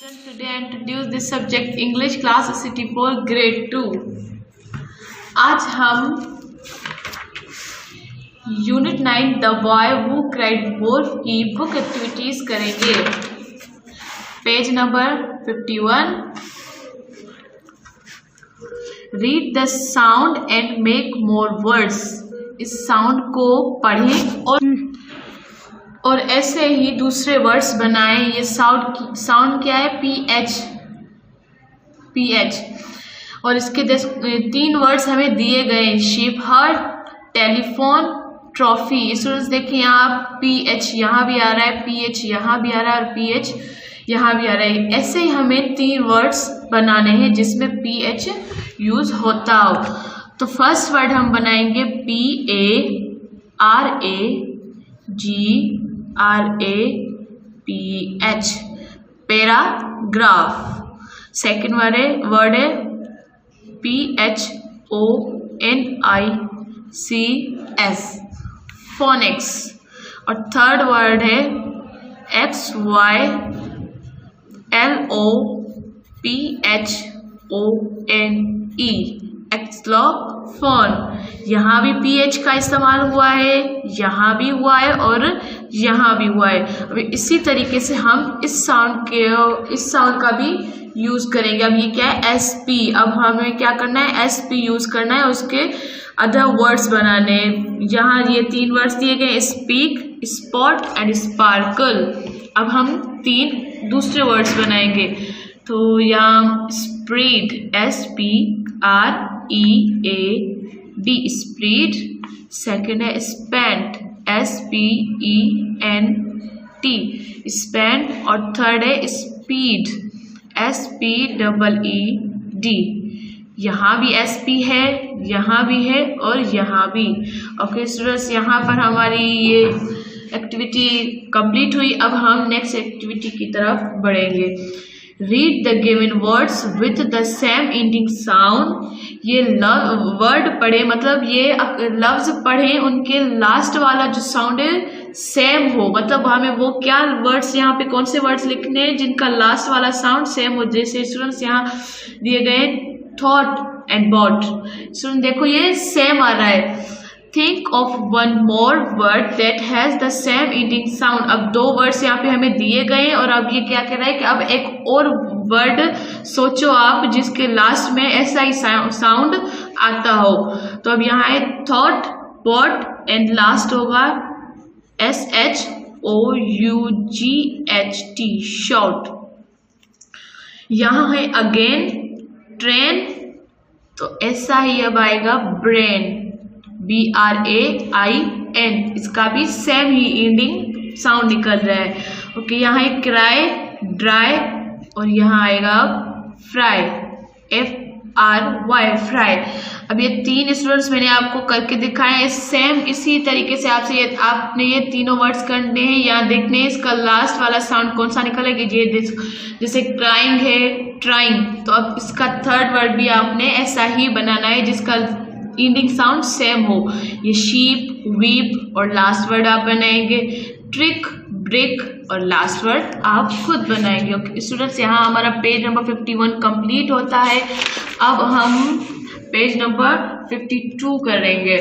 Today I introduce this subject English class CT4 grade 2। आज हम unit 9 the boy who cried wolf की book activities करेंगे। Page number 51। Read the sound and make more words. इस sound को पढ़ें और ऐसे ही दूसरे वर्ड्स बनाएं। ये साउंड क्या है? PH। और इसके 3 वर्ड्स हमें दिए गए, shepherd, telephone, trophy. Students देखिए यहाँ PH यहाँ भी आ रहा है, PH यहाँ भी आ रहा है और PH यहाँ भी आ रहा है। ऐसे ही हमें 3 वर्ड्स बनाने हैं जिसमें PH यूज होता हो। तो फर्स्ट वर्ड हम बनाएंगे PARAGRAPH, पैराग्राफ। सेकेंड वर्ड है PHONICS, फोनिक्स। और थर्ड वर्ड है XYLOPHONE, एक्सलोफोन। यहाँ भी PH का इस्तेमाल हुआ है, यहाँ भी हुआ है और यहाँ भी हुआ है। अभी इसी तरीके से हम इस साउंड का भी यूज करेंगे। अब ये क्या है? SP। अब हमें क्या करना है? SP यूज करना है और उसके अदर वर्ड्स बनाने। यहाँ ये 3 वर्ड्स दिए गए, स्पीक, स्पॉट एंड स्पार्कल। अब हम 3 दूसरे वर्ड्स बनाएंगे। तो यहाँ स्प्रीड, SPREAD, स्प्रीड। सेकेंड है स्पेंट, SPENT, स्पेंट। और थर्ड है स्पीड, SPEED। यहाँ भी SP है, यहाँ भी है और यहाँ भी। ओके स्टूडेंट्स, यहाँ पर हमारी ये एक्टिविटी कंप्लीट हुई। अब हम नेक्स्ट एक्टिविटी की तरफ बढ़ेंगे। Read the given words with the same ending sound. ये वर्ड पढ़े, मतलब ये लफ्ज पढ़े, उनके लास्ट वाला जो साउंड है सेम हो। मतलब हमें वो क्या वर्ड्स, यहाँ पे कौन से वर्ड्स लिखने हैं जिनका लास्ट वाला साउंड सेम हो। जैसे स्टूडेंट्स यहाँ दिए गए थॉट एंड बॉट। स्टूडेंट देखो ये सेम आ रहा है। Think of one more word that has the same ending sound. अब 2 वर्ड्स यहाँ पे हमें दिए गए और अब ये क्या कह रहा है कि अब एक और वर्ड सोचो आप जिसके लास्ट में ऐसा ही साउंड आता हो। तो अब यहाँ है थॉट, बॉट एंड लास्ट होगा SHOUGHT, शॉर्ट। यहाँ है अगेन ट्रेन, तो ऐसा ही अब आएगा ब्रेन, BRAIN। इसका भी सेम ही एंडिंग साउंड निकल रहा है। ओके, यहाँ है क्राई, ड्राई और यहाँ आएगा फ्राई, FRY, फ्राई। अब ये 3 स्टूडेंट्स मैंने आपको करके दिखाए हैं। सेम इसी तरीके से आपने ये तीनों वर्ड्स करने हैं। यहाँ देखने हैं इसका लास्ट वाला साउंड कौन सा निकलेगा। ये जैसे क्राइंग है, ट्राइंग, तो अब इसका थर्ड वर्ड भी आपने ऐसा ही बनाना है जिसका एंडिंग साउंड सेम हो। ये शीप, वीप और लास्ट वर्ड आप बनाएंगे। ट्रिक, ब्रिक और लास्ट वर्ड आप खुद बनाएंगे। ओके स्टूडेंट्स, यहाँ हमारा पेज नंबर 51 कंप्लीट होता है। अब हम पेज नंबर 52 करेंगे।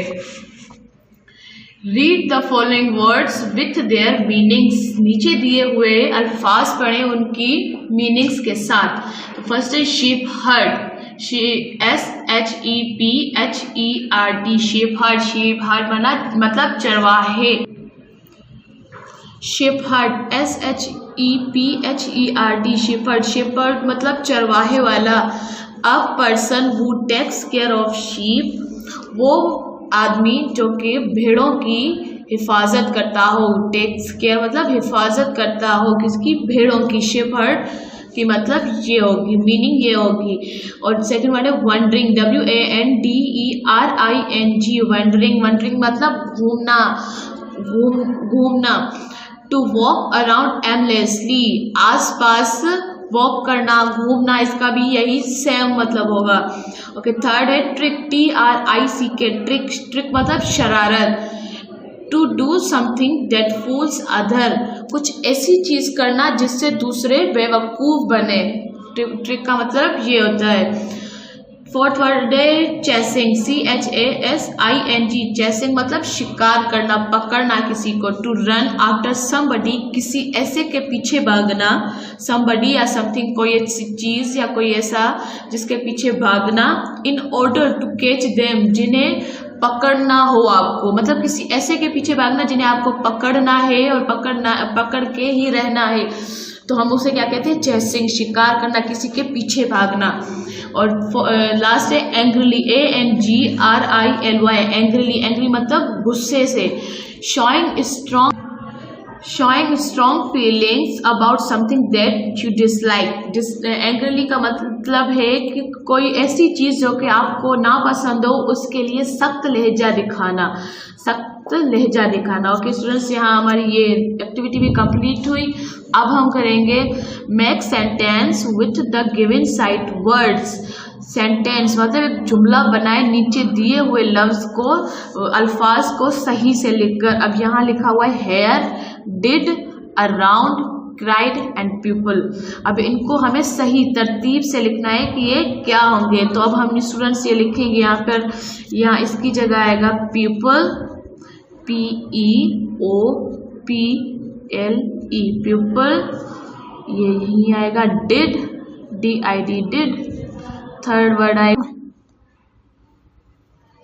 Read the following words with their meanings. नीचे दिए हुए अल्फाज पढ़ें उनकी मीनिंग्स के साथ। तो फर्स्ट है shepherd, SHEPHERD, shepherd बना मतलब चरवाहे। शेफर्ड, SHEPHERD, शेफर्ड मतलब चरवाहे वाला। A person who takes care of sheep, वो आदमी जो कि भेड़ों की हिफाजत करता हो। टेक्स केयर मतलब हिफाजत करता हो किसकी? भेड़ों की। शेफर्ड की मतलब ये होगी, मीनिंग ये होगी। और सेकंड वर्ड है वंडरिंग, WANDERING, वंडरिंग मतलब घूमना। टू वॉक अराउंड एमलेसली, आसपास वॉक करना, घूमना, इसका भी यही सेम मतलब होगा। ओके थर्ड है ट्रिक, TRICK, ट्रिक मतलब शरारत। To do something that fools other, कुछ ऐसी चीज करना जिससे दूसरे बेवकूफ बने। ट्रिक का मतलब ये होता है। फोर्थ वर्ड है चेसिंग, CHASING, चेसिंग मतलब शिकार करना, पकड़ना किसी को। टू रन आफ्टर समबडी, किसी ऐसे के पीछे भागना। समबडी या समथिंग, कोई ऐसी चीज या कोई ऐसा जिसके पीछे भागना। In order to catch them, जिन्हें पकड़ना हो आपको, मतलब किसी ऐसे के पीछे भागना जिन्हें आपको पकड़ना है और पकड़ के ही रहना है, तो हम उसे क्या कहते हैं? चेसिंग, शिकार करना, किसी के पीछे भागना। और लास्ट है एंग्रीली, ANGRILY, एंग्रीली, एंग्री मतलब गुस्से से। Showing strong feelings about something that you dislike. Angrily का मतलब है कि कोई ऐसी चीज जो कि आपको नापसंद हो उसके लिए सख्त लहजा दिखाना, सख्त लहजा दिखाना। ओके स्टूडेंट्स, यहाँ हमारी ये एक्टिविटी भी कंप्लीट हुई। अब हम करेंगे make sentence with the given sight words. Sentence मतलब एक जुमला बनाए नीचे दिए हुए लफ्ज को, अल्फाज को सही से लिखकर। अब यहाँ लिखा हुआ है here, did, around, cried and people. अब इनको हमें सही तरतीब से लिखना है कि ये क्या होंगे। तो अब हम स्टूडेंट्स ये लिखेंगे यहाँ पर, यहाँ इसकी जगह आएगा पीपल, PEOPLE, पीपल। ये यही आएगा did, DID, did. Third word आएगा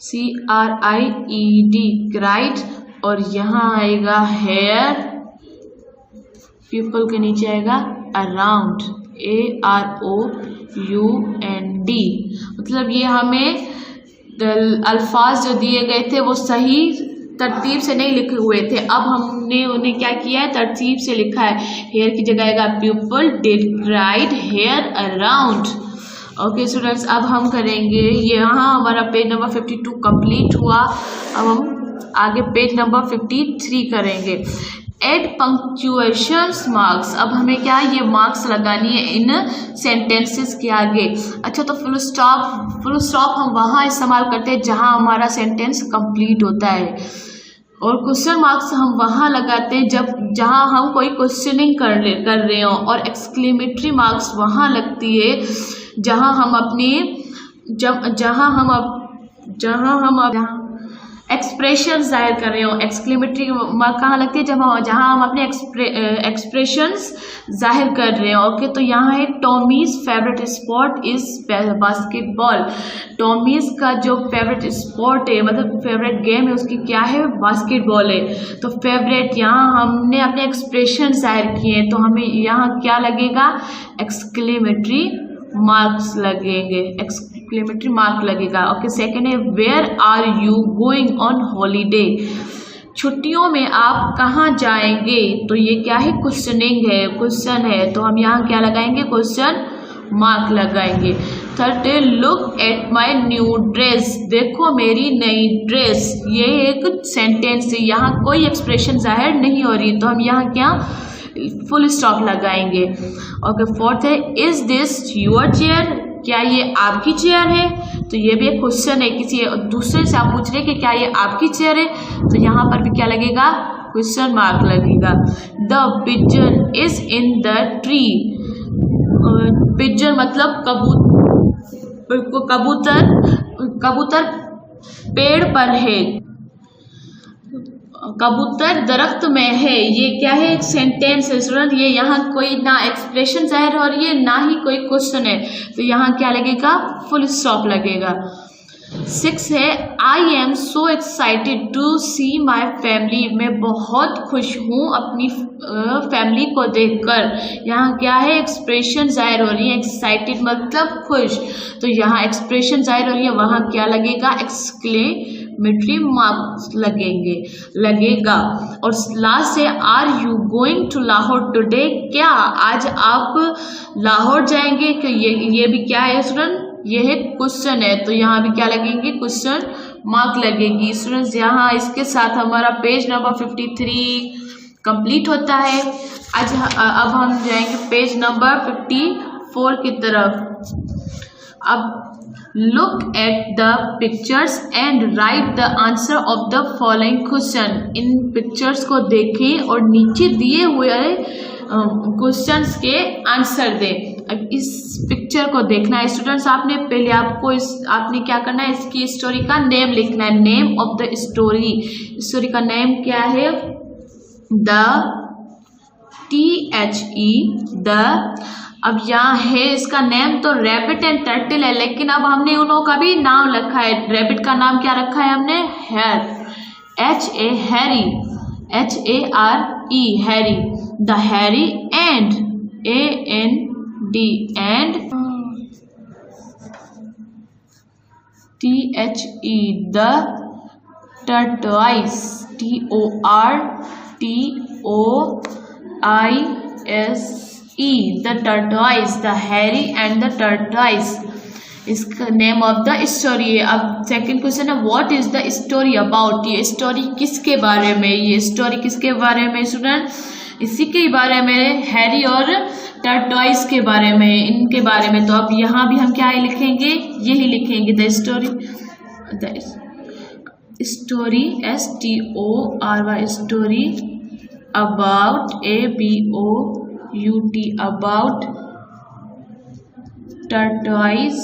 CRIED, क्राइड। और यहाँ आएगा हेयर, पीपल के नीचे आएगा अराउंड, AROUND। मतलब ये हमें अल्फाज जो दिए गए थे वो सही तरतीब से नहीं लिखे हुए थे। अब हमने उन्हें क्या किया है? तरतीब से लिखा है। हेयर की जगह आएगा people, did, cried, here, around. Okay students, अब हम करेंगे, यहाँ हमारा पेज नंबर 52 कंप्लीट हुआ। अब हम आगे पेज नंबर 53 करेंगे। Add punctuation marks. अब हमें क्या ये मार्क्स लगानी है इन सेंटेंसेस के आगे। अच्छा, तो फुल स्टॉप हम वहाँ इस्तेमाल करते हैं जहाँ हमारा सेंटेंस कंप्लीट होता है, और क्वेश्चन मार्क्स हम वहाँ लगाते हैं जहाँ हम कोई क्वेश्चनिंग कर रहे हो, और एक्सक्लेमेटरी मार्क्स वहाँ लगती है जहाँ हम एक्सप्रेशन जाहिर कर रहे हो। एक्सक्लेमेटरी मार्क कहाँ लगती है? जहाँ हम अपने एक्सप्रेशंस जाहिर कर रहे हो। ओके, तो यहाँ है Tommy's favourite sport is basketball. Tommy's का जो फेवरेट स्पोर्ट है, मतलब फेवरेट गेम है, उसकी क्या है? बास्केटबॉल है। तो फेवरेट, यहाँ हमने अपने एक्सप्रेशन जाहिर किए हैं, तो हमें यहाँ क्या लगेगा? एक्सक्लेमेटरी मार्क्स लगेंगे, एक्सक्लेमेटरी मार्क लगेगा। ओके, सेकेंड है where are you going on holiday. छुट्टियों में आप कहाँ जाएंगे? तो ये क्या है? क्वेश्चनिंग है, क्वेश्चन है, तो हम यहाँ क्या लगाएंगे? क्वेश्चन मार्क लगाएंगे। थर्ड है look at my new dress. देखो मेरी नई ड्रेस। ये एक सेंटेंस है, यहाँ कोई एक्सप्रेशन जाहिर नहीं हो रही, तो हम यहाँ क्या? फुल स्टॉप लगाएंगे। ओके, फोर्थ है इज दिस योर चेयर। क्या ये आपकी चेयर है? तो ये भी एक क्वेश्चन है, किसी दूसरे से आप पूछ रहे कि क्या ये आपकी चेयर है, तो यहाँ पर भी क्या लगेगा? क्वेश्चन मार्क लगेगा। The pigeon is in the tree. Pigeon मतलब कबूतर पेड़ पर है, कबूतर दरख्त में है। ये क्या है? एक सेंटेंस है स्टूडेंट। ये यहाँ कोई ना एक्सप्रेशन जाहिर हो रही है, ना ही कोई क्वेश्चन है, तो यहाँ क्या लगेगा? फुल स्टॉप लगेगा। 6 है I am so excited to see my family. मैं बहुत खुश हूँ अपनी फैमिली को देखकर। यहाँ क्या है? एक्सप्रेशन जाहिर हो रही है। एक्साइटेड मतलब खुश, तो यहाँ एक्सप्रेशन जाहिर हो रही है, वहाँ क्या लगेगा? एक्सक्लेमेटरी मार्क्स लगेगा। और लास्ट है are you going to Lahore today. क्या आज आप लाहौर जाएंगे? कि ये भी क्या है स्टूडेंट? ये है क्वेश्चन है, तो यहाँ भी क्या लगेंगे? क्वेश्चन मार्क लगेगी। स्टूडेंट्स, यहाँ इसके साथ हमारा पेज नंबर 53 कंप्लीट होता है। अब हम जाएंगे पेज नंबर 54 की तरफ। अब look at the pictures and right the answer of the following question. In pictures को देखें और नीचे दिए हुए क्वेश्चंस के आंसर दें। अब इस पिक्चर को देखना है स्टूडेंट्स, आपने पहले आपने क्या करना है, इसकी स्टोरी का नेम लिखना है। Name of the story, story का नेम क्या है, द THE द। अब यहाँ है इसका नेम तो रैबिट एंड टर्टल है, लेकिन अब हमने उन का भी नाम रखा है। रैबिट का नाम क्या रखा है हमने, HA hare, HARE hare. The hare and AND and THE the tortoise, TORTOISE the tortoise, the hare and the tortoise इसका नेम ऑफ द स्टोरी है। अब सेकंड क्वेश्चन है what is the story about. ये story किसके बारे में, ये story किसके बारे में स्टूडेंट, इसी के बारे में, हैरी और टर्टोइस के बारे में, इनके बारे में। तो अब यहाँ भी हम क्या लिखेंगे, यही लिखेंगे the story, story STORY story about ABOUT about tortoise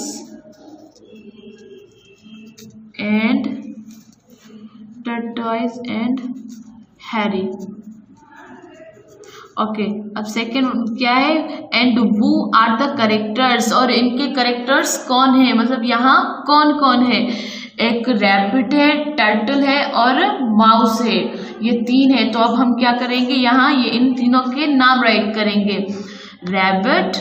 and hare. Okay, अब सेकेंड क्या है, and who are the characters, और इनके कैरेक्टर्स कौन है, मतलब यहाँ कौन कौन है। एक रैबिट है, टर्टल है और माउस है, ये तीन है। तो अब हम क्या करेंगे, यहाँ ये इन तीनों के नाम राइट करेंगे। Rabbit,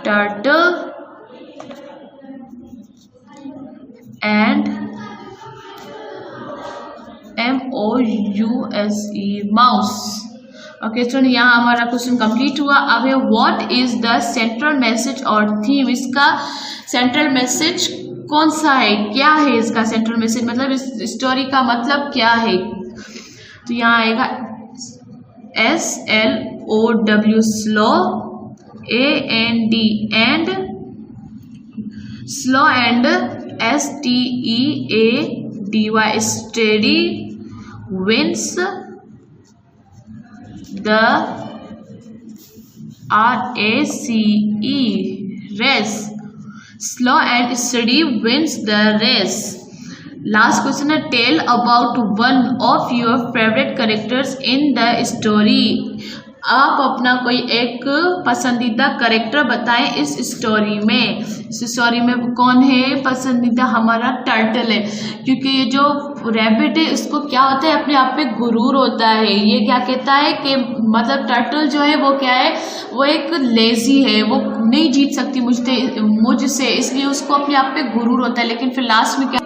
turtle and MOUSE mouse. Okay student, यहाँ हमारा क्वेश्चन कंप्लीट हुआ। अब है what is the central message और थीम, इसका सेंट्रल मैसेज कौन सा है, क्या है इसका सेंट्रल मैसेज, मतलब इस स्टोरी का मतलब क्या है। तो यहाँ आएगा SLOW slow, AND and slow and STEADY steady, wins the race, slow and steady wins the race। Last question है tell about one of your favourite characters in the story. आप अपना कोई एक पसंदीदा कैरेक्टर बताएं इस स्टोरी में। इस स्टोरी में कौन है पसंदीदा, हमारा टर्टल है, क्योंकि ये जो रैबिट है इसको क्या होता है, अपने आप पे गुरूर होता है। ये क्या कहता है कि मतलब टर्टल जो है वो क्या है, वो एक लेजी है, वो नहीं जीत सकती मुझसे, इसलिए उसको अपने आप पे गुरूर होता है। लेकिन फिर लास्ट में क्या,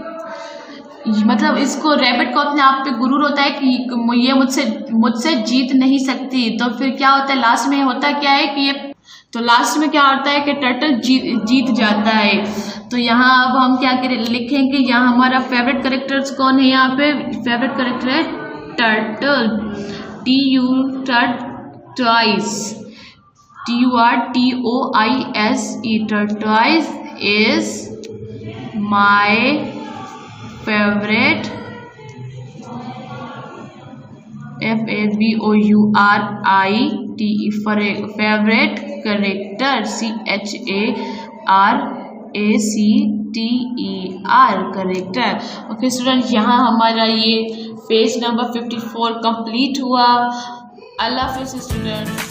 मतलब इसको रैबिट को अपने आप पे गुरूर होता है कि ये मुझसे जीत नहीं सकती। तो फिर क्या होता है लास्ट में, होता क्या है कि ये, तो लास्ट में क्या होता है कि टर्टल जीत जाता है। तो यहाँ अब हम क्या लिखेंगे, यहाँ हमारा फेवरेट कैरेक्टर्स कौन है, यहाँ पे फेवरेट कैरेक्टर है turtle, tortoise, TURTOISE, tortoise is my favourite, FAVOURITE favourite character, CHARACTER character. Okay student, यहाँ हमारा ये पेज नंबर 54 कंप्लीट हुआ। अल्लाह हाफिज़ स्टूडेंट।